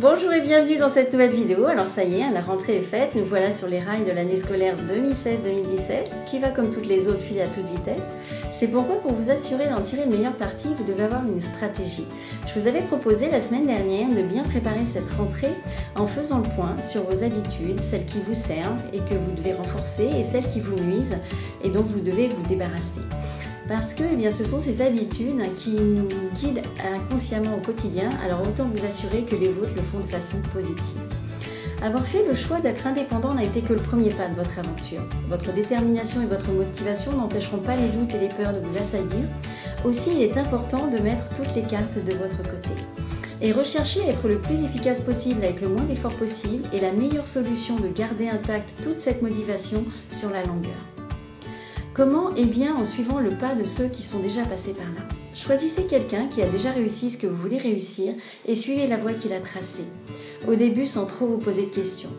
Bonjour et bienvenue dans cette nouvelle vidéo. Alors ça y est, la rentrée est faite, nous voilà sur les rails de l'année scolaire 2016-2017 qui va comme toutes les autres filer à toute vitesse. C'est pourquoi pour vous assurer d'en tirer le meilleur parti, vous devez avoir une stratégie. Je vous avais proposé la semaine dernière de bien préparer cette rentrée en faisant le point sur vos habitudes, celles qui vous servent et que vous devez renforcer et celles qui vous nuisent et dont vous devez vous débarrasser. Parce que ce sont ces habitudes qui nous guident inconsciemment au quotidien, alors autant vous assurer que les vôtres le font de façon positive. Avoir fait le choix d'être indépendant n'a été que le premier pas de votre aventure. Votre détermination et votre motivation n'empêcheront pas les doutes et les peurs de vous assaillir. Aussi, il est important de mettre toutes les cartes de votre côté. Et rechercher à être le plus efficace possible avec le moins d'efforts possible est la meilleure solution de garder intacte toute cette motivation sur la longueur. Comment? En suivant le pas de ceux qui sont déjà passés par là. Choisissez quelqu'un qui a déjà réussi ce que vous voulez réussir et suivez la voie qu'il a tracée. Au début, sans trop vous poser de questions.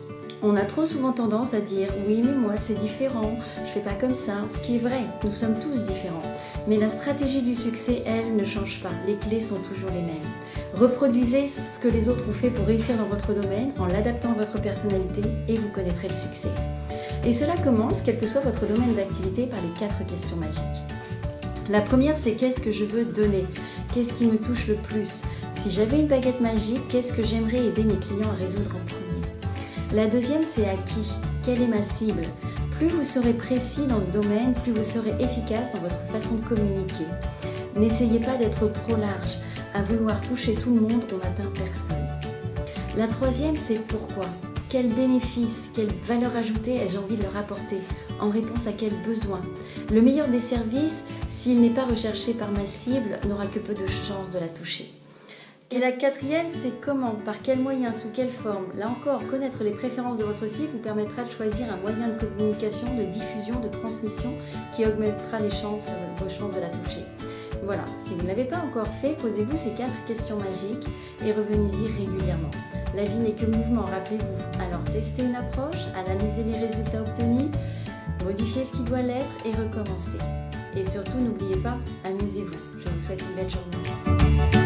On a trop souvent tendance à dire « oui, mais moi c'est différent, je fais pas comme ça », ce qui est vrai, nous sommes tous différents. Mais la stratégie du succès, elle, ne change pas, les clés sont toujours les mêmes. Reproduisez ce que les autres ont fait pour réussir dans votre domaine en l'adaptant à votre personnalité et vous connaîtrez le succès. Et cela commence, quel que soit votre domaine d'activité, par les 4 questions magiques. La première, c'est qu'est-ce que je veux donner? Qu'est-ce qui me touche le plus? Si j'avais une baguette magique, qu'est-ce que j'aimerais aider mes clients à résoudre en premier? La deuxième, c'est à qui? Quelle est ma cible? Plus vous serez précis dans ce domaine, plus vous serez efficace dans votre façon de communiquer. N'essayez pas d'être trop large. À vouloir toucher tout le monde, on n'atteint personne. La troisième, c'est pourquoi? Quel bénéfice, quelle valeur ajoutée ai-je envie de leur apporter? En réponse à quel besoin? Le meilleur des services, s'il n'est pas recherché par ma cible, n'aura que peu de chances de la toucher. Et la quatrième, c'est comment, par quels moyens, sous quelle forme. Là encore, connaître les préférences de votre cible vous permettra de choisir un moyen de communication, de diffusion, de transmission qui augmentera vos chances de la toucher. Voilà, si vous ne l'avez pas encore fait, posez-vous ces 4 questions magiques et revenez-y régulièrement. La vie n'est que mouvement, rappelez-vous. Alors testez une approche, analysez les résultats obtenus, modifiez ce qui doit l'être et recommencez. Et surtout, n'oubliez pas, amusez-vous. Je vous souhaite une belle journée.